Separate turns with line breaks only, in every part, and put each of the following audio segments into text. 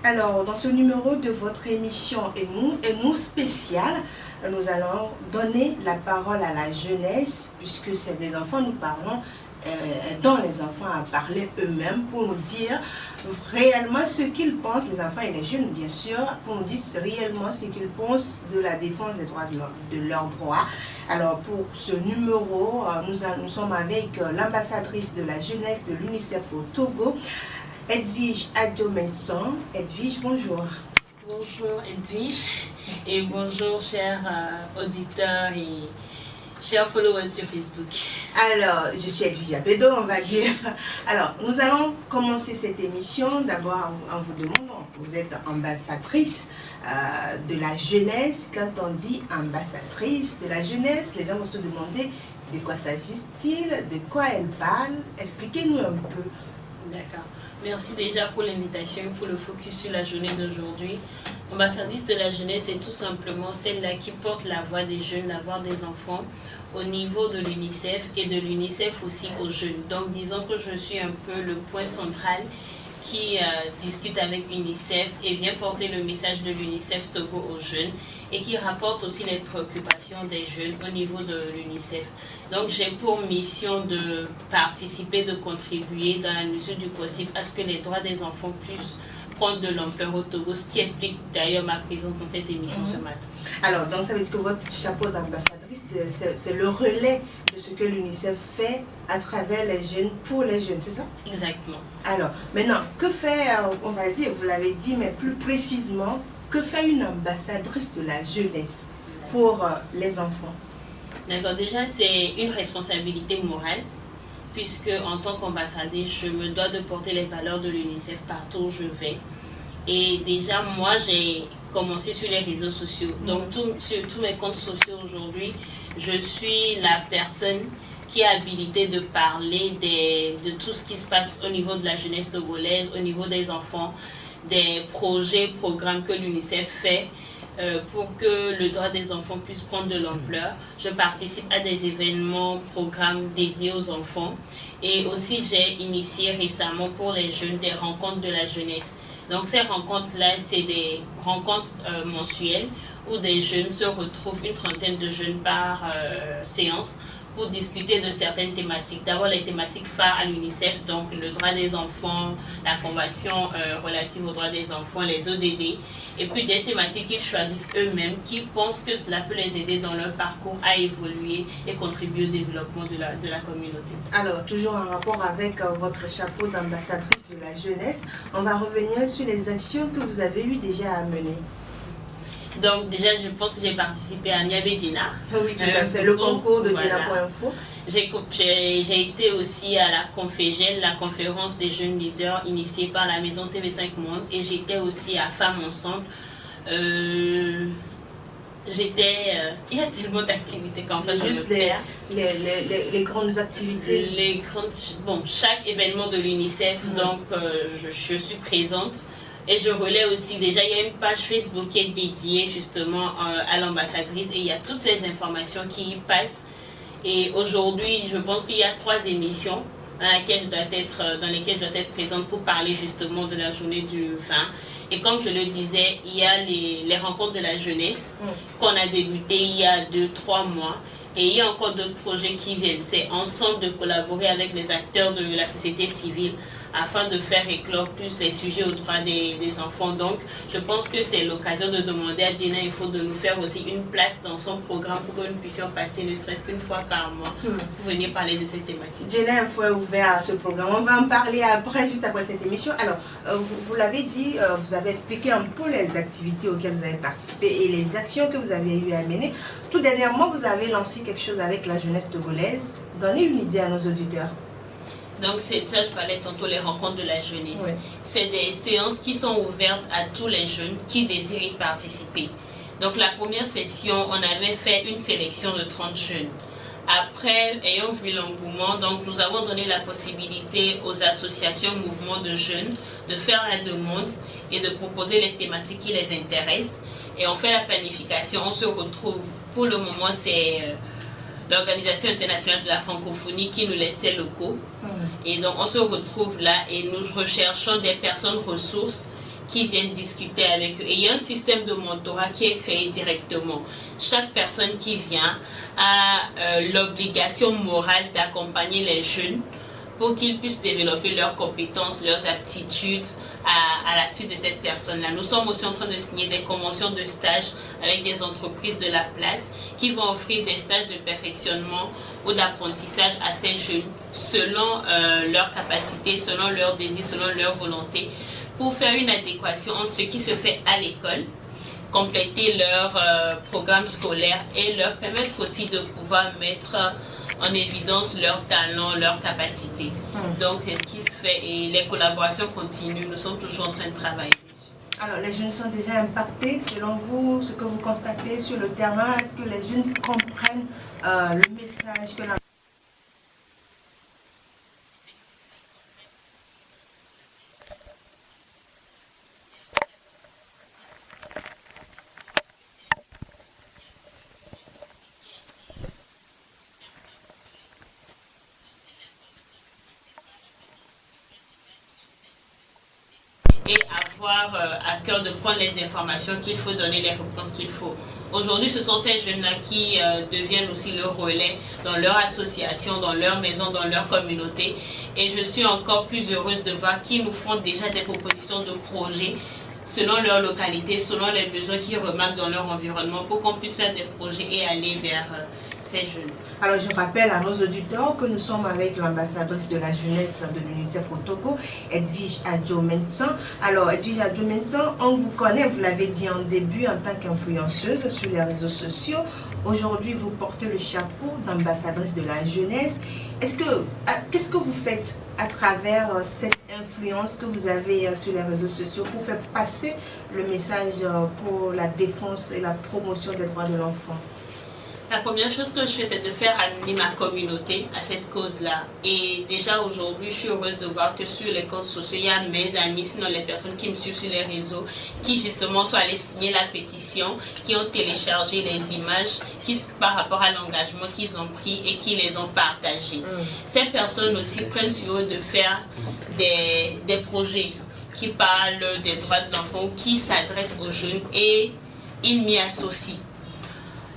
Alors, dans ce numéro de votre émission et nous spécial, nous allons donner la parole à la jeunesse, puisque c'est des enfants, nous parlons dans les enfants à parler eux-mêmes pour nous dire réellement ce qu'ils pensent, les enfants et les jeunes bien sûr, pour nous dire réellement ce qu'ils pensent de la défense des droits de leurs droits. Alors pour ce numéro, nous sommes avec l'ambassadrice de la jeunesse de l'UNICEF au Togo, Edwige Adjomenson. Edwige, bonjour.
Bonjour Edwige et bonjour chers auditeurs et chers followers sur Facebook.
Alors, je suis Edwige Abedo, on va dire. Alors, nous allons commencer cette émission d'abord en vous demandant, vous êtes ambassadrice de la jeunesse. Quand on dit ambassadrice de la jeunesse, les gens vont se demander de quoi s'agit-il, de quoi elle parle. Expliquez-nous un peu.
D'accord. Merci déjà pour l'invitation, pour le focus sur la journée d'aujourd'hui. Ambassadrice de la jeunesse est tout simplement celle-là qui porte la voix des jeunes, la voix des enfants au niveau de l'UNICEF et de l'UNICEF aussi aux jeunes. Donc disons que je suis un peu le point central qui discute avec l'UNICEF et vient porter le message de l'UNICEF Togo aux jeunes et qui rapporte aussi les préoccupations des jeunes au niveau de l'UNICEF. Donc j'ai pour mission de participer, de contribuer dans la mesure du possible à ce que les droits des enfants puissent prendre de l'ampleur au Togo, ce qui explique d'ailleurs ma présence dans cette émission ce matin.
Alors, donc ça veut dire que votre petit chapeau d'ambassadrice, c'est le relais de ce que l'UNICEF fait à travers les jeunes, pour les jeunes, c'est ça?
Exactement.
Alors, maintenant, que fait, on va dire, vous l'avez dit, mais plus précisément, que fait une ambassadrice de la jeunesse pour les enfants?
D'accord, déjà c'est une responsabilité morale, puisque en tant qu'ambassadrice, je me dois de porter les valeurs de l'UNICEF partout où je vais. Et déjà, moi, j'ai commencé sur les réseaux sociaux. Donc, sur tous mes comptes sociaux aujourd'hui, je suis la personne qui est habilitée de parler de tout ce qui se passe au niveau de la jeunesse togolaise, au niveau des enfants, des projets, programmes que l'UNICEF fait pour que le droit des enfants puisse prendre de l'ampleur. Je participe à des événements, programmes dédiés aux enfants. Et aussi, j'ai initié récemment pour les jeunes des rencontres de la jeunesse. Donc ces rencontres-là, c'est des rencontres mensuelles où des jeunes se retrouvent, une trentaine de jeunes par séance, pour discuter de certaines thématiques. D'abord les thématiques phares à l'UNICEF, donc le droit des enfants, la convention relative aux droits des enfants, les ODD, et puis des thématiques qu'ils choisissent eux-mêmes, qui pensent que cela peut les aider dans leur parcours à évoluer et contribuer au développement de la communauté.
Alors, toujours en rapport avec votre chapeau d'ambassadrice de la jeunesse, on va revenir sur les actions que vous avez eu déjà à mener.
Donc déjà, je pense que j'ai participé à Niabé Djena.
Oui, tout à fait, le concours de Djena.info.
J'ai été aussi à la Confégel, la conférence des jeunes leaders initiée par la maison TV5 Monde, et j'étais aussi à Femmes Ensemble. Il y a tellement d'activités qu'en fait
juste les grandes activités.
Chaque événement de l'UNICEF, donc je suis présente. Et je relais aussi, déjà il y a une page Facebook qui est dédiée justement à l'ambassadrice et il y a toutes les informations qui y passent. Et aujourd'hui, je pense qu'il y a 3 émissions dans lesquelles je dois être présente pour parler justement de la journée du 20. Et comme je le disais, il y a les rencontres de la jeunesse qu'on a débuté il y a 2-3 mois. Et il y a encore d'autres projets qui viennent. C'est ensemble de collaborer avec les acteurs de la société civile afin de faire éclore plus les sujets aux droits des enfants. Donc, je pense que c'est l'occasion de demander à Djena.info de nous faire aussi une place dans son programme pour que nous puissions passer ne serait-ce qu'une fois par mois pour venir parler de cette thématique.
Djena.info est ouvert à ce programme. On va en parler après, juste après cette émission. Alors, vous l'avez dit, vous avez expliqué un peu les activités auxquelles vous avez participé et les actions que vous avez eu à mener. Tout dernièrement, vous avez lancé quelque chose avec la jeunesse togolaise. Donnez une idée à nos auditeurs.
Donc c'est ça, je parlais tantôt, les rencontres de la jeunesse.
Oui.
C'est des séances qui sont ouvertes à tous les jeunes qui désirent y participer. Donc la première session, on avait fait une sélection de 30 jeunes. Après, ayant vu l'engouement, donc nous avons donné la possibilité aux associations, mouvements de jeunes de faire la demande et de proposer les thématiques qui les intéressent. Et on fait la planification, on se retrouve. Pour le moment, c'est l'Organisation internationale de la francophonie qui nous laissait locaux. Et donc on se retrouve là et nous recherchons des personnes ressources qui viennent discuter avec eux. Et il y a un système de mentorat qui est créé directement. Chaque personne qui vient a l'obligation morale d'accompagner les jeunes pour qu'ils puissent développer leurs compétences, leurs aptitudes à la suite de cette personne-là. Nous sommes aussi en train de signer des conventions de stage avec des entreprises de la place qui vont offrir des stages de perfectionnement ou d'apprentissage à ces jeunes selon leurs capacités, selon leurs désirs, selon leur volonté, pour faire une adéquation entre ce qui se fait à l'école, compléter leur programme scolaire et leur permettre aussi de pouvoir mettre en évidence leurs talents, leurs capacités. Donc c'est ce qui se fait et les collaborations continuent. Nous sommes toujours en train de travailler dessus.
Alors les jeunes sont déjà impactés, selon vous, ce que vous constatez sur le terrain, est-ce que les jeunes comprennent le message que la
et avoir à cœur de prendre les informations qu'il faut, donner les réponses qu'il faut. Aujourd'hui, ce sont ces jeunes-là qui deviennent aussi le relais dans leur association, dans leur maison, dans leur communauté. Et je suis encore plus heureuse de voir qu'ils nous font déjà des propositions de projets selon leur localité, selon les besoins qu'ils remarquent dans leur environnement pour qu'on puisse faire des projets et aller vers ces jeunes.
Alors je rappelle à nos auditeurs que nous sommes avec l'ambassadrice de la jeunesse de l'UNICEF au Togo, Edwige Adjo-Mensah. Alors Edwige Adjo-Mensah, on vous connaît, vous l'avez dit en début, en tant qu'influenceuse sur les réseaux sociaux. Aujourd'hui, vous portez le chapeau d'ambassadrice de la jeunesse. Qu'est-ce que vous faites à travers cette influence que vous avez sur les réseaux sociaux pour faire passer le message pour la défense et la promotion des droits de l'enfant?
La première chose que je fais, c'est de faire amener ma communauté à cette cause-là. Et déjà aujourd'hui, je suis heureuse de voir que sur les comptes sociaux, il y a mes amis, sinon les personnes qui me suivent sur les réseaux, qui justement sont allées signer la pétition, qui ont téléchargé les images par rapport à l'engagement qu'ils ont pris et qui les ont partagées. Ces personnes aussi prennent sur eux de faire des projets qui parlent des droits de l'enfant, qui s'adressent aux jeunes et ils m'y associent.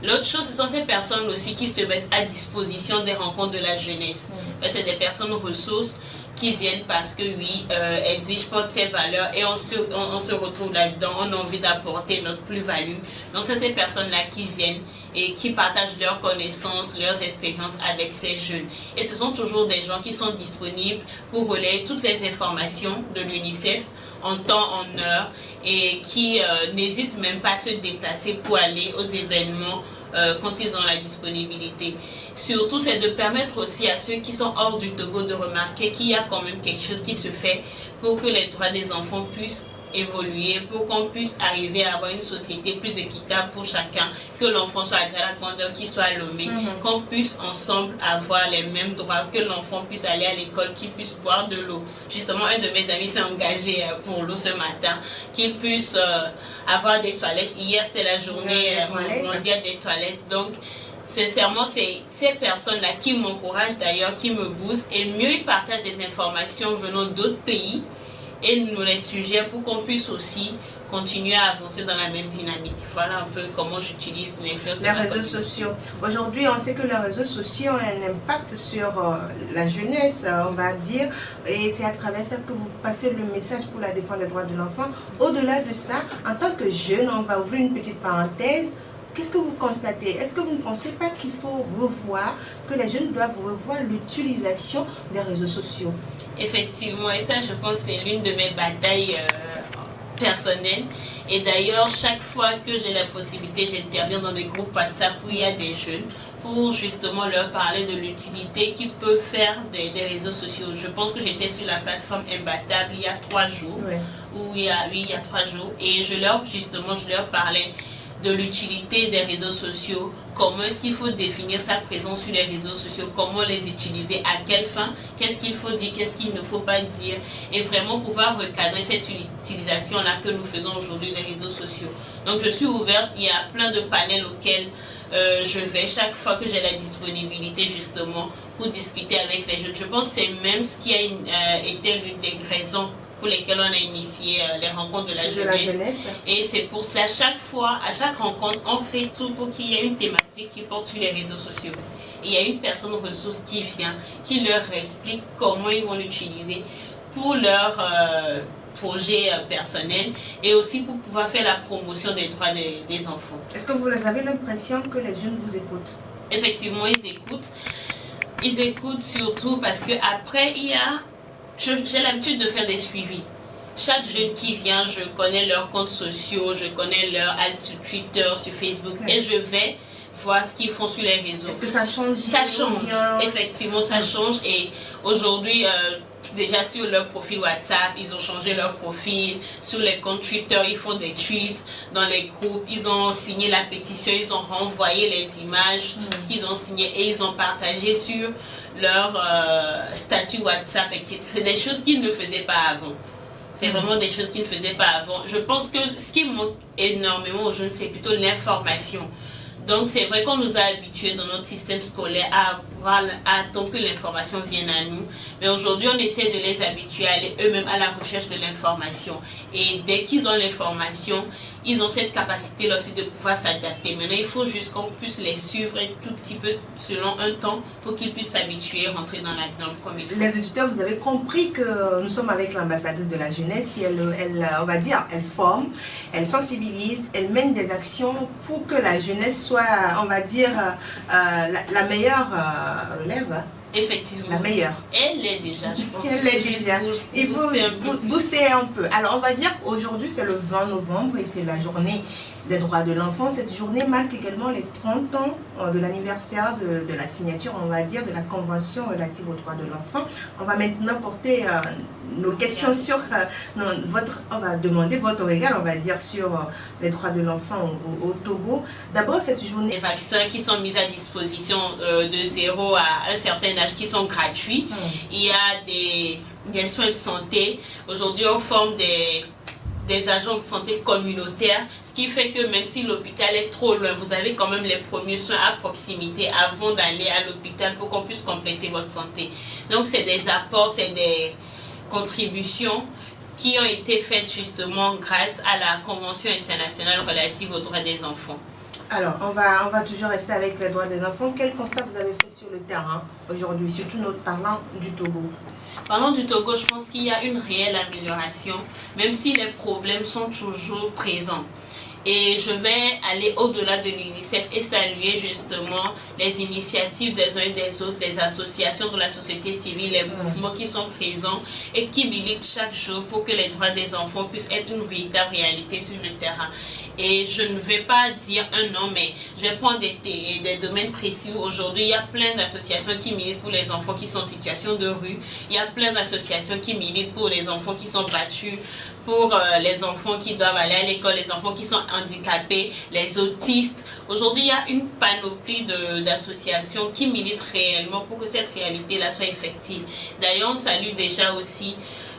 L'autre chose, ce sont ces personnes aussi qui se mettent à disposition des rencontres de la jeunesse. C'est des personnes ressources qui viennent parce que oui, Edwige porte ses valeurs et on se retrouve là-dedans, on a envie d'apporter notre plus-value. Donc c'est ces personnes-là qui viennent et qui partagent leurs connaissances, leurs expériences avec ces jeunes. Et ce sont toujours des gens qui sont disponibles pour relayer toutes les informations de l'UNICEF en temps, en heure, et qui n'hésitent même pas à se déplacer pour aller aux événements quand ils ont la disponibilité. Surtout, c'est de permettre aussi à ceux qui sont hors du Togo de remarquer qu'il y a quand même quelque chose qui se fait pour que les droits des enfants puissent évoluer, pour qu'on puisse arriver à avoir une société plus équitable pour chacun, que l'enfant soit à Djalakwanda, qu'il soit à Lomé, qu'on puisse ensemble avoir les mêmes droits, que l'enfant puisse aller à l'école, qu'il puisse boire de l'eau. Justement, un de mes amis s'est engagé pour l'eau ce matin, qu'il puisse avoir des toilettes. Hier, c'était la journée mondiale des toilettes. Donc, sincèrement, c'est ces personnes-là qui m'encouragent d'ailleurs, qui me boostent, et mieux ils partagent des informations venant d'autres pays et nous les suggèrent pour qu'on puisse aussi continuer à avancer dans la même dynamique. Voilà un peu comment j'utilise l'influence.
Les réseaux sociaux. Aujourd'hui, on sait que les réseaux sociaux ont un impact sur la jeunesse, on va dire, et c'est à travers ça que vous passez le message pour la défense des droits de l'enfant. Au-delà de ça, en tant que jeune, on va ouvrir une petite parenthèse. Qu'est-ce que vous constatez? Est-ce que vous ne pensez pas qu'il faut revoir, que les jeunes doivent revoir l'utilisation des réseaux sociaux?
Effectivement, et ça, je pense, c'est l'une de mes batailles personnelles. Et d'ailleurs, chaque fois que j'ai la possibilité, j'interviens dans des groupes WhatsApp où il y a des jeunes pour justement leur parler de l'utilité qu'ils peuvent faire des réseaux sociaux. Je pense que j'étais sur la plateforme Imbattable il y a 3 jours, il y a 3 jours, et je leur parlais de l'utilité des réseaux sociaux, comment est-ce qu'il faut définir sa présence sur les réseaux sociaux, comment les utiliser, à quelle fin, qu'est-ce qu'il faut dire, qu'est-ce qu'il ne faut pas dire, et vraiment pouvoir recadrer cette utilisation-là que nous faisons aujourd'hui des réseaux sociaux. Donc je suis ouverte, il y a plein de panels auxquels je vais chaque fois que j'ai la disponibilité justement pour discuter avec les jeunes. Je pense que c'est même ce qui a été l'une des raisons pour lesquels on a initié les rencontres de la jeunesse. Et c'est pour cela, chaque fois, à chaque rencontre, on fait tout pour qu'il y ait une thématique qui porte sur les réseaux sociaux. Et il y a une personne ressource qui vient, qui leur explique comment ils vont l'utiliser pour leur projet personnel et aussi pour pouvoir faire la promotion des droits des enfants.
Est-ce que vous avez l'impression que les jeunes vous écoutent?
Effectivement, ils écoutent. Ils écoutent surtout parce qu'après, j'ai l'habitude de faire des suivis. Chaque jeune qui vient, je connais leurs comptes sociaux, je connais leur sur Twitter, sur Facebook, et je vais voir ce qu'ils font sur les réseaux.
Est-ce que ça change?
Ça change, effectivement, ça change. Et aujourd'hui, déjà sur leur profil WhatsApp, ils ont changé leur profil. Sur les comptes Twitter, ils font des tweets. Dans les groupes, ils ont signé la pétition, ils ont renvoyé les images, ce qu'ils ont signé, et ils ont partagé sur leur statut WhatsApp, etc. C'est des choses qu'ils ne faisaient pas avant. C'est vraiment des choses qu'ils ne faisaient pas avant. Je pense que ce qui manque énormément aux jeunes, c'est plutôt l'information. Donc c'est vrai qu'on nous a habitués dans notre système scolaire à attendre que l'information vienne à nous. Mais aujourd'hui, on essaie de les habituer à aller eux-mêmes à la recherche de l'information. Et dès qu'ils ont l'information, ils ont cette capacité-là aussi de pouvoir s'adapter. Maintenant, il faut juste qu'on puisse les suivre un tout petit peu selon un temps pour qu'ils puissent s'habituer, rentrer dans le comme il faut.
Les auditeurs, vous avez compris que nous sommes avec l'ambassadrice de la jeunesse et on va dire, elle forme, elle sensibilise, elle mène des actions pour que la jeunesse soit, on va dire, la meilleure relève.
Effectivement.
La meilleure.
Elle l'est déjà, je pense.
Elle l'est déjà. Il faut booster un peu. Alors, on va dire qu'aujourd'hui, c'est le 20 novembre et c'est la journée des droits de l'enfant. Cette journée marque également les 30 ans de l'anniversaire de la signature, on va dire, de la Convention relative aux droits de l'enfant. On va maintenant porter nos questions sur on va demander votre regard, on va dire, sur les droits de l'enfant au Togo. D'abord, cette journée...
Les vaccins qui sont mis à disposition de 0 à un certain âge qui sont gratuits. Il y a des soins de santé. Aujourd'hui, on forme des agents de santé communautaires, ce qui fait que même si l'hôpital est trop loin, vous avez quand même les premiers soins à proximité avant d'aller à l'hôpital pour qu'on puisse compléter votre santé. Donc c'est des apports, c'est des contributions qui ont été faites justement grâce à la Convention internationale relative aux droits des enfants.
Alors, on va toujours rester avec les droits des enfants. Quel constat vous avez fait sur le terrain aujourd'hui, surtout parlant du Togo?
Parlant du Togo, je pense qu'il y a une réelle amélioration, même si les problèmes sont toujours présents. Et je vais aller au-delà de l'UNICEF et saluer justement les initiatives des uns et des autres, les associations de la société civile, les mouvements qui sont présents et qui militent chaque jour pour que les droits des enfants puissent être une véritable réalité sur le terrain. Et je ne vais pas dire un nom, mais je vais prendre des domaines précis où aujourd'hui il y a plein d'associations qui militent pour les enfants qui sont en situation de rue. Il y a plein d'associations qui militent pour les enfants qui sont battus, pour les enfants qui doivent aller à l'école, les enfants qui sont handicapés, les autistes. Aujourd'hui, il y a une panoplie d'associations qui militent réellement pour que cette réalité-là soit effective. D'ailleurs, on salue déjà aussi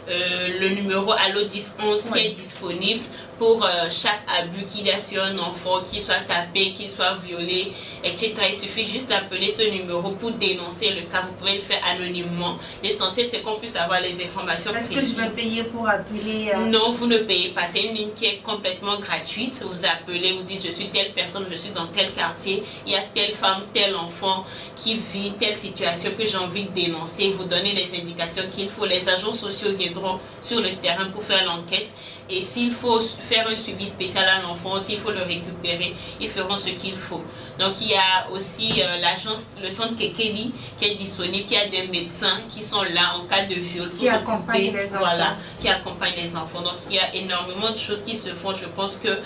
le numéro Allo 1011 qui est disponible pour chaque abus qu'il y a sur un enfant, qu'il soit tapé, qu'il soit violé, etc. Il suffit juste d'appeler ce numéro pour dénoncer le cas. Vous pouvez le faire anonymement. L'essentiel, c'est qu'on puisse avoir les informations précises.
Est-ce que je vais payer pour appeler
Non, vous ne payez pas. C'est une ligne qui est complètement gratuite. Vous appelez, vous dites, je suis telle personne, je suis dans tel quartier, il y a telle femme, tel enfant qui vit telle situation que j'ai envie de dénoncer. Vous donnez les indications qu'il faut. Les agents sociaux viendront sur le terrain pour faire l'enquête. Et s'il faut faire un suivi spécial à l'enfant, s'il faut le récupérer, ils feront ce qu'il faut. Donc il y a aussi le centre Kekeli qui est disponible, qui a des médecins qui sont là en cas de viol pour
s'occuper, voilà,
qui accompagnent les enfants. Donc il y a énormément de choses qui se font. Je pense que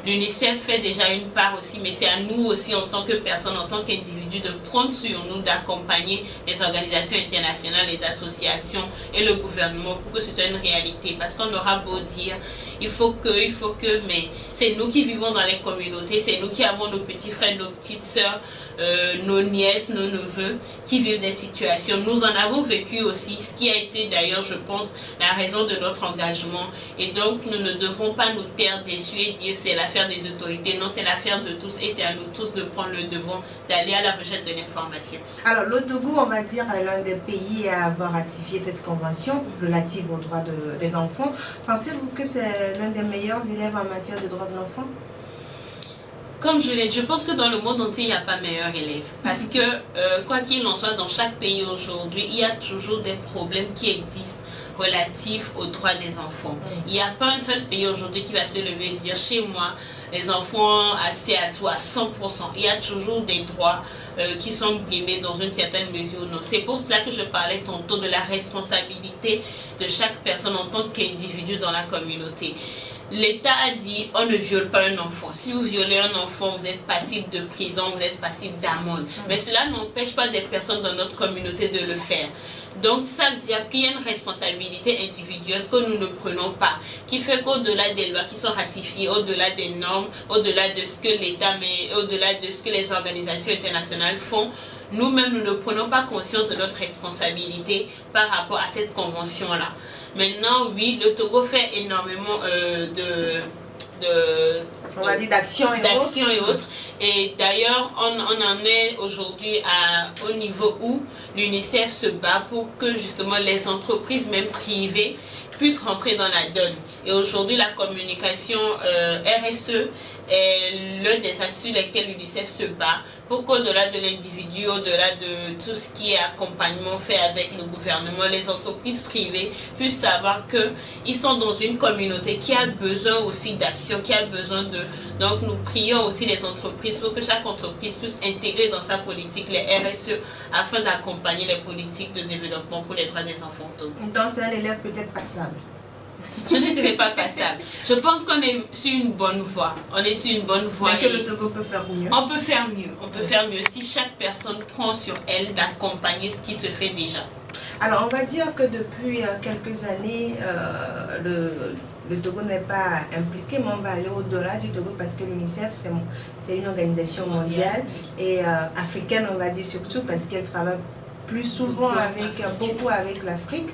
l'UNICEF fait déjà une part aussi, mais c'est à nous aussi en tant que personnes, en tant qu'individus, de prendre sur nous, d'accompagner les organisations internationales, les associations et le gouvernement pour que ce soit une réalité. Parce qu'on aura beau dire, il faut que, mais c'est nous qui vivons dans les communautés, c'est nous qui avons nos petits frères, nos petites sœurs, nos nièces, nos neveux qui vivent des situations. Nous en avons vécu aussi, ce qui a été d'ailleurs, je pense, la raison de notre engagement. Et donc, nous ne devons pas nous taire dessus et dire c'est l'affaire des autorités. Non, c'est l'affaire de tous et c'est à nous tous de prendre le devant, d'aller à la recherche de l'information.
Alors, le Togo, on va dire, est l'un des pays à avoir ratifié cette convention relative aux droits des enfants. Pensez-vous que c'est l'un des meilleurs élèves en matière de droits de l'enfant?
Comme je l'ai dit, je pense que dans le monde entier, il n'y a pas meilleur élève. Parce que, quoi qu'il en soit, dans chaque pays aujourd'hui, il y a toujours des problèmes qui existent relatifs aux droits des enfants. Il n'y a pas un seul pays aujourd'hui qui va se lever et dire, chez moi, les enfants ont accès à tout à 100%. Il y a toujours des droits qui sont brimés dans une certaine mesure ou non. C'est pour cela que je parlais tantôt de la responsabilité de chaque personne en tant qu'individu dans la communauté. L'État a dit, on ne viole pas un enfant. Si vous violez un enfant, vous êtes passible de prison, vous êtes passible d'amende. Mais cela n'empêche pas des personnes dans notre communauté de le faire. Donc ça veut dire qu'il y a une responsabilité individuelle que nous ne prenons pas, qui fait qu'au-delà des lois qui sont ratifiées, au-delà des normes, au-delà de ce que l'État met, au-delà de ce que les organisations internationales font, nous-mêmes nous ne prenons pas conscience de notre responsabilité par rapport à cette convention-là. Maintenant, oui, le Togo fait énormément
on va dire d'action
et autres. Et d'ailleurs, on en est aujourd'hui au niveau où l'UNICEF se bat pour que justement les entreprises, même privées, puissent rentrer dans la donne. Et aujourd'hui, la communication RSE est l'un des axes sur lesquels l'UNICEF se bat pour qu'au-delà de l'individu, au-delà de tout ce qui est accompagnement fait avec le gouvernement, les entreprises privées puissent savoir qu'ils sont dans une communauté qui a besoin aussi d'action, qui a besoin de... Donc nous prions aussi les entreprises pour que chaque entreprise puisse intégrer dans sa politique les RSE afin d'accompagner les politiques de développement pour les droits des enfants.
Donc c'est un élève peut-être passable.
Je ne dirais pas passable. Je pense qu'on est sur une bonne voie. On est sur une bonne voie.
Mais que le Togo peut faire mieux.
On peut faire mieux. On peut faire mieux si chaque personne prend sur elle d'accompagner ce qui se fait déjà.
Alors, on va dire que depuis quelques années, le Togo n'est pas impliqué, mais on va aller au-delà du Togo parce que l'UNICEF, c'est une organisation mondiale et africaine, on va dire surtout parce qu'elle travaille plus souvent beaucoup avec l'Afrique.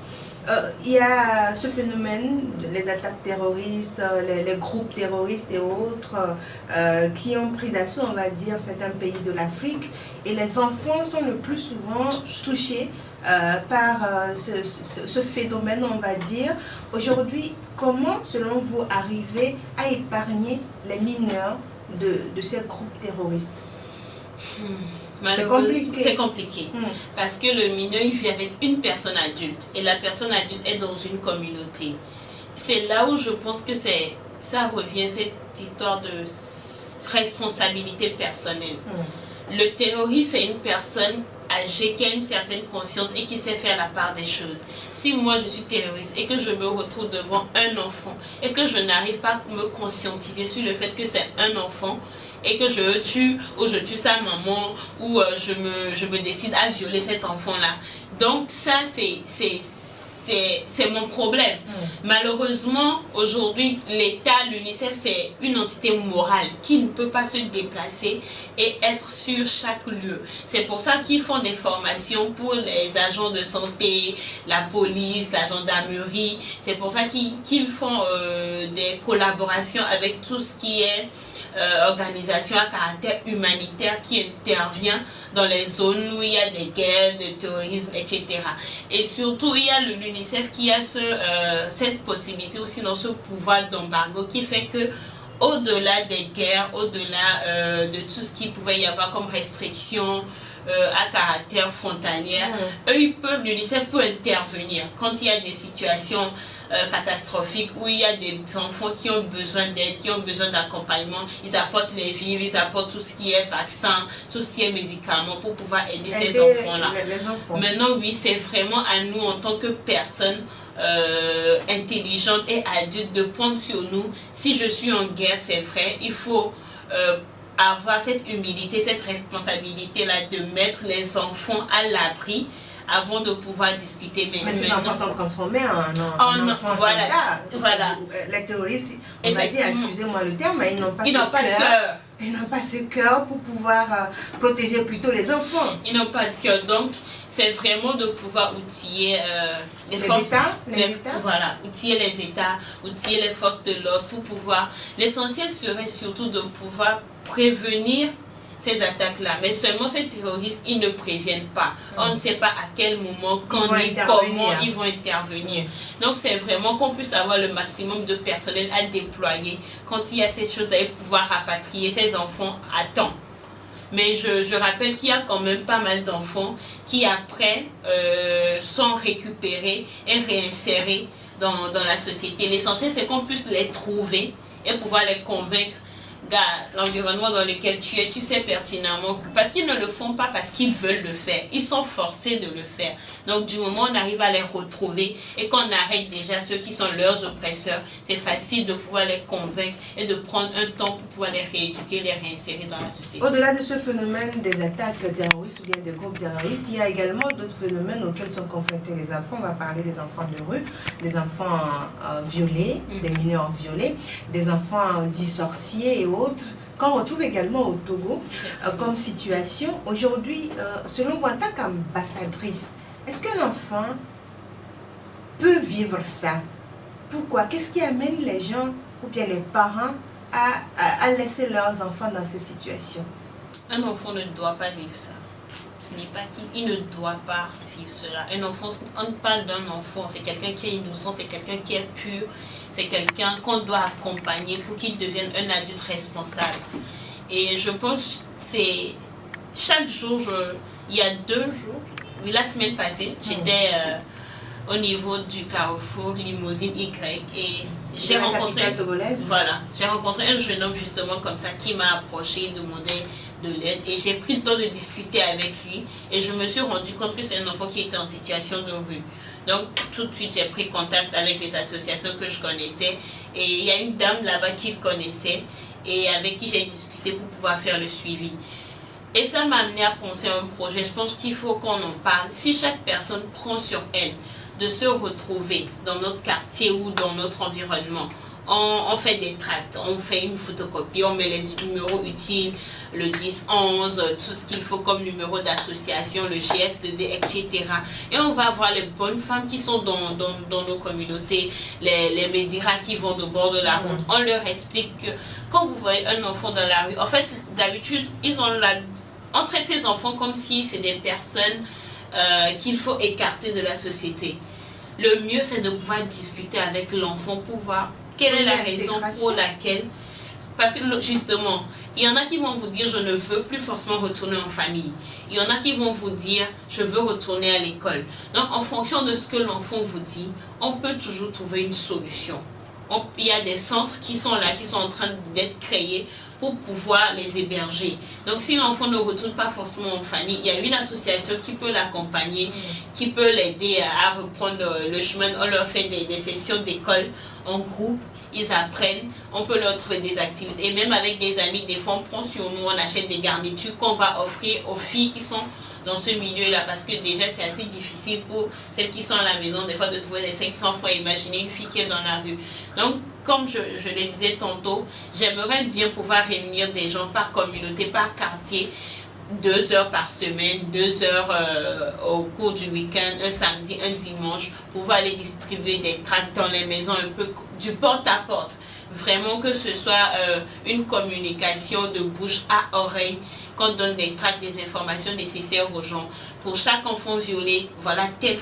Il y a ce phénomène, les attaques terroristes, les groupes terroristes et autres qui ont pris d'assaut, on va dire, certains pays de l'Afrique. Et les enfants sont le plus souvent touchés par ce phénomène, on va dire. Aujourd'hui, comment, selon vous, arriver à épargner les mineurs de ces groupes terroristes?
C'est compliqué. Parce que le mineur, il vit avec une personne adulte. Et la personne adulte est dans une communauté. C'est là où je pense que ça revient, cette histoire de responsabilité personnelle. Le terroriste, c'est une personne âgée qui a une certaine conscience et qui sait faire la part des choses. Si moi je suis terroriste et que je me retrouve devant un enfant et que je n'arrive pas à me conscientiser sur le fait que c'est un enfant, et que je le tue, ou je tue sa maman, ou je me décide à violer cet enfant-là. Donc ça, c'est mon problème. Malheureusement, aujourd'hui, l'État, l'UNICEF, c'est une entité morale qui ne peut pas se déplacer et être sur chaque lieu. C'est pour ça qu'ils font des formations pour les agents de santé, la police, la gendarmerie. C'est pour ça qu'ils font des collaborations avec tout ce qui est organisation à caractère humanitaire qui intervient dans les zones où il y a des guerres, de terrorisme, etc. Et surtout, il y a l'UNICEF qui a cette possibilité aussi dans ce pouvoir d'embargo qui fait que au-delà des guerres, au-delà de tout ce qu'il pouvait y avoir comme restrictions à caractère frontalière, l'UNICEF peut intervenir quand il y a des situations catastrophiques où il y a des enfants qui ont besoin d'aide, qui ont besoin d'accompagnement. Ils apportent les vivres, ils apportent tout ce qui est vaccin, tout ce qui est médicaments pour pouvoir aider ces enfants-là. Maintenant, oui, c'est vraiment à nous en tant que personnes intelligentes et adultes de prendre sur nous. Si je suis en guerre, c'est vrai, il faut avoir cette humilité, cette responsabilité-là de mettre les enfants à l'abri avant de pouvoir discuter.
Mais ces enfants sont transformés en enfants soldats.
Voilà.
Les terroristes, on va dire, excusez-moi le terme, mais ils n'ont pas
de cœur.
Ils n'ont pas ce cœur pour pouvoir protéger plutôt les enfants.
Ils n'ont pas de cœur. Donc, c'est vraiment de pouvoir outiller les forces.
Les États.
Voilà, outiller les États, outiller les forces de l'ordre pour pouvoir. L'essentiel serait surtout de pouvoir prévenir ces attaques-là. Mais seulement ces terroristes, ils ne préviennent pas. On ne sait pas à quel moment, quand ni comment ils vont intervenir. Donc c'est vraiment qu'on puisse avoir le maximum de personnel à déployer quand il y a ces choses-là et pouvoir rapatrier ces enfants à temps. Mais je rappelle qu'il y a quand même pas mal d'enfants qui après sont récupérés et réinsérés dans la société. L'essentiel c'est qu'on puisse les trouver et pouvoir les convaincre. L'environnement dans lequel tu es, tu sais pertinemment que, parce qu'ils ne le font pas parce qu'ils veulent le faire, ils sont forcés de le faire. Donc du moment où on arrive à les retrouver et qu'on arrête déjà ceux qui sont leurs oppresseurs, c'est facile de pouvoir les convaincre et de prendre un temps pour pouvoir les rééduquer, les réinsérer dans la société.
Au-delà de ce phénomène des attaques terroristes ou bien des groupes terroristes, il y a également d'autres phénomènes auxquels sont confrontés les enfants. On va parler des enfants de rue, des enfants violés, des mineurs violés, des enfants dits sorciers et autres, qu'on retrouve également au Togo comme situation. Aujourd'hui, selon vous, en tant qu'ambassadrice, est-ce qu'un enfant peut vivre ça? Pourquoi? Qu'est-ce qui amène les gens ou bien les parents à laisser leurs enfants dans ces situations?
Un enfant ne doit pas vivre ça. Ce n'est pas qu'il ne doit pas vivre cela. Un enfant, on parle d'un enfant, c'est quelqu'un qui est innocent, c'est quelqu'un qui est pur, c'est quelqu'un qu'on doit accompagner pour qu'il devienne un adulte responsable. Et je pense que c'est chaque jour, il y a 2 jours, oui, la semaine passée, j'étais au niveau du carrefour Limousine Y et j'ai rencontré un jeune homme justement comme ça qui m'a approché, demandé de l'aide et j'ai pris le temps de discuter avec lui et je me suis rendu compte que c'est un enfant qui était en situation de rue. Donc tout de suite j'ai pris contact avec les associations que je connaissais et il y a une dame là-bas qu'il connaissait et avec qui j'ai discuté pour pouvoir faire le suivi. Et ça m'a amené à penser à un projet. Je pense qu'il faut qu'on en parle. Si chaque personne prend sur elle de se retrouver dans notre quartier ou dans notre environnement, on fait des tracts, on fait une photocopie, on met les numéros utiles, le 10, 11, tout ce qu'il faut comme numéro d'association, le GF2D, etc. Et on va voir les bonnes femmes qui sont dans nos communautés, les médiras qui vont au bord de la route. On leur explique que quand vous voyez un enfant dans la rue, en fait, d'habitude, on traite ces enfants comme si c'est des personnes qu'il faut écarter de la société. Le mieux, c'est de pouvoir discuter avec l'enfant pour voir quelle est la raison pour laquelle. Parce que justement, il y en a qui vont vous dire je ne veux plus forcément retourner en famille. Il y en a qui vont vous dire je veux retourner à l'école. Donc en fonction de ce que l'enfant vous dit, on peut toujours trouver une solution. Il y a des centres qui sont là, qui sont en train d'être créés pour pouvoir les héberger. Donc si l'enfant ne retourne pas forcément en famille, il y a une association qui peut l'accompagner, qui peut l'aider à reprendre le chemin. On leur fait des sessions d'école en groupe, ils apprennent, on peut leur trouver des activités. Et même avec des amis, des fois on prend sur nous, on achète des garnitures qu'on va offrir aux filles qui sont dans ce milieu-là, parce que déjà c'est assez difficile pour celles qui sont à la maison, des fois de trouver des 500 francs. Imaginez une fille qui est dans la rue. Donc, comme je le disais tantôt, j'aimerais bien pouvoir réunir des gens par communauté, par quartier, 2 heures par semaine, 2 heures au cours du week-end, un samedi, un dimanche, pouvoir aller distribuer des tracts dans les maisons, un peu du porte-à-porte. Vraiment que ce soit une communication de bouche à oreille, qu'on donne des tracts, des informations nécessaires aux gens. Pour chaque enfant violé, voilà telle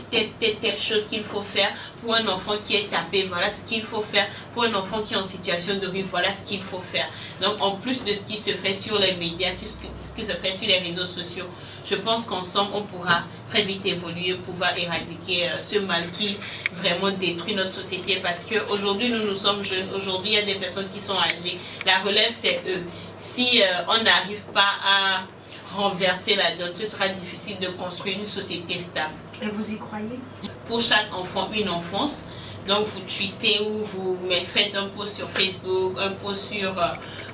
chose qu'il faut faire. Pour un enfant qui est tapé, voilà ce qu'il faut faire. Pour un enfant qui est en situation de rue, voilà ce qu'il faut faire. Donc en plus de ce qui se fait sur les médias, ce qui se fait sur les réseaux sociaux, je pense qu'ensemble on pourra très vite évoluer, pouvoir éradiquer ce mal qui vraiment détruit notre société. Parce qu'aujourd'hui nous sommes jeunes, aujourd'hui il y a des personnes qui sont âgées. La relève c'est eux. Si on n'arrive pas à renverser la donne, ce sera difficile de construire une société stable.
Et vous y croyez?
Pour chaque enfant, une enfance. Donc vous tweetez ou vous faites un post sur Facebook, un post sur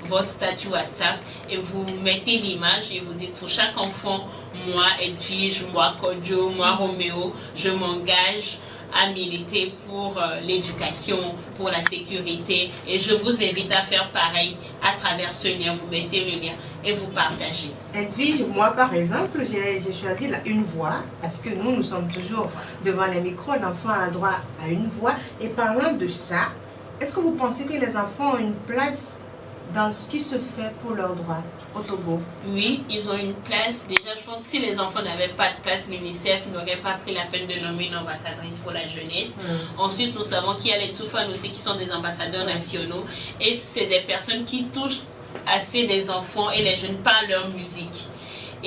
votre statut WhatsApp et vous mettez l'image et vous dites pour chaque enfant, moi Edwige, moi Kodjo, moi Roméo, je m'engage à militer pour l'éducation, pour la sécurité et je vous invite à faire pareil à travers ce lien. Vous mettez le lien et vous partagez.
Edwige, moi par exemple, j'ai choisi une voix parce que nous sommes toujours devant les micros, l'enfant a droit à une voix. Et parlant de ça, est-ce que vous pensez que les enfants ont une place dans ce qui se fait pour leurs droits au Togo?
Oui, ils ont une place. Déjà, je pense que si les enfants n'avaient pas de place, l'UNICEF n'aurait pas pris la peine de nommer une ambassadrice pour la jeunesse. Ensuite, nous savons qu'il y a les Toufan aussi qui sont des ambassadeurs nationaux. Et c'est des personnes qui touchent assez les enfants et les jeunes par leur musique.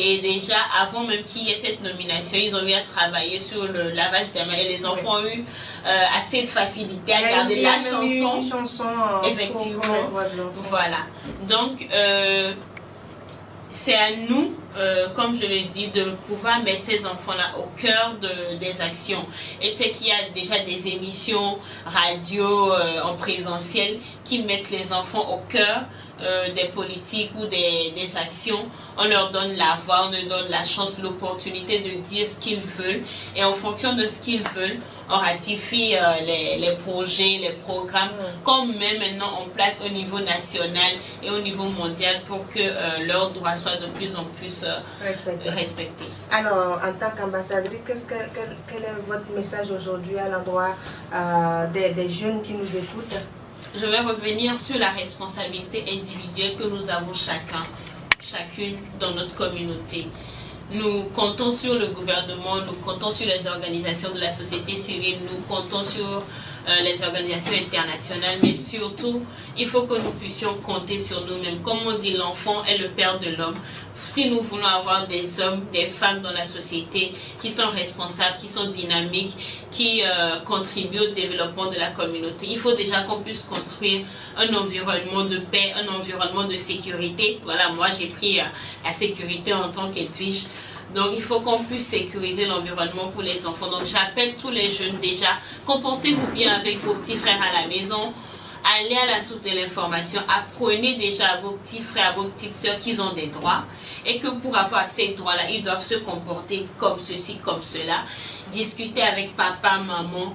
Et déjà, avant même qu'il y ait cette nomination, ils ont eu à travailler sur le lavage des mains. Et les enfants ont eu assez de facilité à garder la chanson.
Une chanson
effectivement.
Pour les droits de l'enfant.
Voilà. Donc, c'est à nous, comme je l'ai dit, de pouvoir mettre ces enfants-là au cœur des actions. Et je sais qu'il y a déjà des émissions radio en présentiel qui mettent les enfants au cœur des politiques ou des actions. On leur donne la voix, on leur donne la chance, l'opportunité de dire ce qu'ils veulent. Et en fonction de ce qu'ils veulent, on ratifie les projets, les programmes qu'on met maintenant en place au niveau national et au niveau mondial pour que leurs droits soient de plus en plus respectés.
Alors, en tant qu'ambassadrice, quel est votre message aujourd'hui à l'endroit des jeunes qui nous écoutent?
Je vais revenir sur la responsabilité individuelle que nous avons chacune dans notre communauté. Nous comptons sur le gouvernement, nous comptons sur les organisations de la société civile, nous comptons sur les organisations internationales, mais surtout, il faut que nous puissions compter sur nous-mêmes. Comme on dit, l'enfant est le père de l'homme. Si nous voulons avoir des hommes, des femmes dans la société qui sont responsables, qui sont dynamiques, qui contribuent au développement de la communauté, il faut déjà qu'on puisse construire un environnement de paix, un environnement de sécurité. Voilà, moi j'ai pris la sécurité en tant qu'Edwige. Donc il faut qu'on puisse sécuriser l'environnement pour les enfants. Donc j'appelle tous les jeunes déjà, comportez-vous bien avec vos petits frères à la maison. Allez à la source de l'information, apprenez déjà à vos petits frères, à vos petites soeurs qu'ils ont des droits et que pour avoir ces droits-là, ils doivent se comporter comme ceci, comme cela. Discutez avec papa, maman,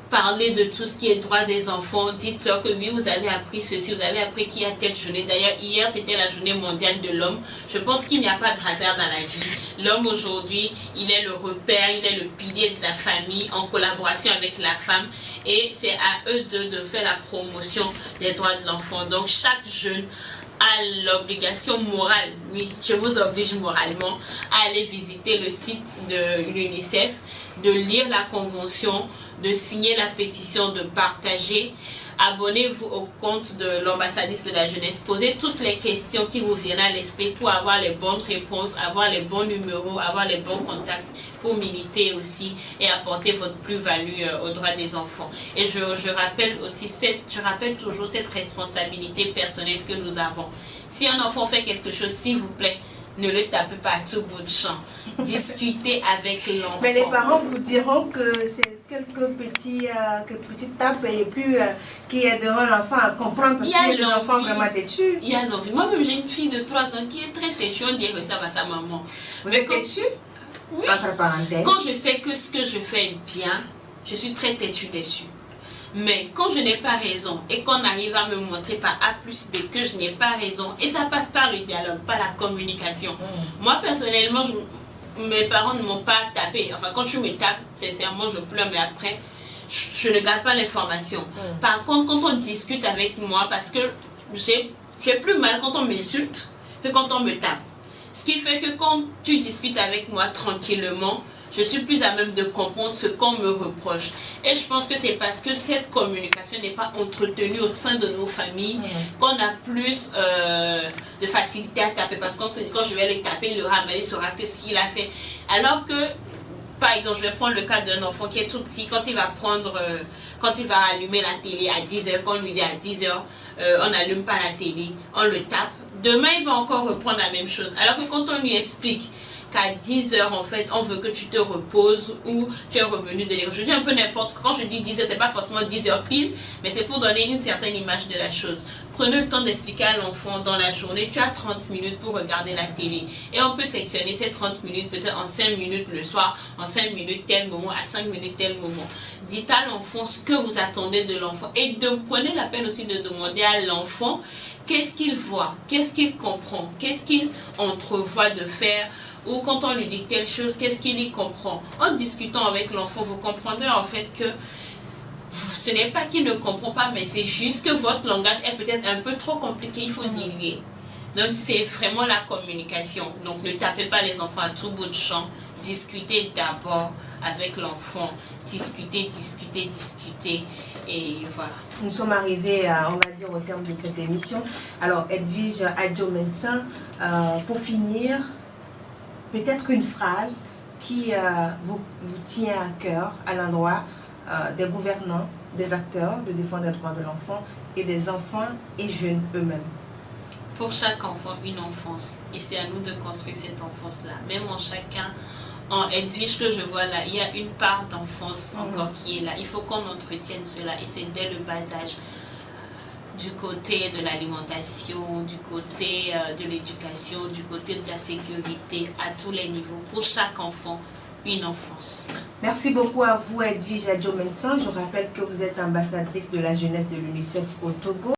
parlez de tout ce qui est droit des enfants. Dites-leur que oui, vous avez appris ceci, vous avez appris qu'il y a telle journée. D'ailleurs, hier, c'était la journée mondiale de l'homme. Je pense qu'il n'y a pas de hasard dans la vie. L'homme aujourd'hui, il est le repère, il est le pilier de la famille en collaboration avec la femme. Et c'est à eux de faire la promotion des droits de l'enfant. Donc, chaque jeune a l'obligation morale, oui, je vous oblige moralement à aller visiter le site de l'UNICEF, de lire la convention, de signer la pétition, de partager. Abonnez-vous au compte de l'ambassadrice de la jeunesse. Posez toutes les questions qui vous viennent à l'esprit pour avoir les bonnes réponses, avoir les bons numéros, avoir les bons contacts pour militer aussi et apporter votre plus-value aux droits des enfants. Et je rappelle toujours cette responsabilité personnelle que nous avons. Si un enfant fait quelque chose, s'il vous plaît, ne le tapez pas à tout bout de champ. Discutez avec l'enfant.
Mais les parents vous diront que c'est quelques petites tapes et puis qui aideront l'enfant à comprendre parce qu'il y a des enfants vraiment têtus.
Il y a l'envie. Moi-même, j'ai une fille de 3 ans qui est très têtue. On dirait ça à sa maman.
Vous êtes têtue?
Oui.
Entre parenthèses.
Quand je sais que ce que je fais est bien, je suis très têtue dessus. Mais quand je n'ai pas raison et qu'on arrive à me montrer par A plus B que je n'ai pas raison, et ça passe par le dialogue, par la communication. Moi, personnellement, mes parents ne m'ont pas tapé. Enfin, quand tu me tapes, sincèrement, je pleure, mais après, je ne garde pas l'information. Par contre, quand on discute avec moi, parce que j'ai plus mal quand on m'insulte que quand on me tape. Ce qui fait que quand tu discutes avec moi tranquillement, je suis plus à même de comprendre ce qu'on me reproche. Et je pense que c'est parce que cette communication n'est pas entretenue au sein de nos familles qu'on a plus de facilité à taper. Parce qu'on se dit, quand je vais le taper, le ramener, il saura que ce qu'il a fait. Alors que, par exemple, je vais prendre le cas d'un enfant qui est tout petit, quand il va allumer la télé à 10h, quand on lui dit à 10h, on n'allume pas la télé, on le tape. Demain, il va encore reprendre la même chose. Alors que quand on lui explique qu'à 10 heures, en fait, on veut que tu te reposes ou tu es revenu de l'école. Je dis un peu n'importe, quand je dis 10 heures, c'est pas forcément 10 heures pile, mais c'est pour donner une certaine image de la chose. Prenez le temps d'expliquer à l'enfant dans la journée, tu as 30 minutes pour regarder la télé. Et on peut sectionner ces 30 minutes peut-être en 5 minutes le soir, en 5 minutes tel moment, à 5 minutes tel moment. Dites à l'enfant ce que vous attendez de l'enfant. Et prenez la peine aussi de demander à l'enfant qu'est-ce qu'il voit, qu'est-ce qu'il comprend, qu'est-ce qu'il entrevoit de faire. Ou quand on lui dit quelque chose, qu'est-ce qu'il y comprend. En discutant avec l'enfant, vous comprendrez en fait que ce n'est pas qu'il ne comprend pas, mais c'est juste que votre langage est peut-être un peu trop compliqué, il faut diluer. Donc c'est vraiment la communication. Donc ne tapez pas les enfants à tout bout de champ. Discutez d'abord avec l'enfant. Discutez. Et voilà.
Nous sommes arrivés, on va dire, au terme de cette émission. Alors, Edwige Adjo-Mensah, pour finir, peut-être une phrase qui vous tient à cœur à l'endroit des gouvernants, des acteurs de défense des droits de l'enfant et des enfants et jeunes eux-mêmes.
Pour chaque enfant, une enfance. Et c'est à nous de construire cette enfance-là. Même en chacun, en Edwige que je vois là, il y a une part d'enfance encore qui est là. Il faut qu'on entretienne cela. Et c'est dès le bas âge. Du côté de l'alimentation, du côté de l'éducation, du côté de la sécurité, à tous les niveaux. Pour chaque enfant, une enfance.
Merci beaucoup à vous, Edwige Adjo-Mensah. Je rappelle que vous êtes ambassadrice de la jeunesse de l'UNICEF au Togo.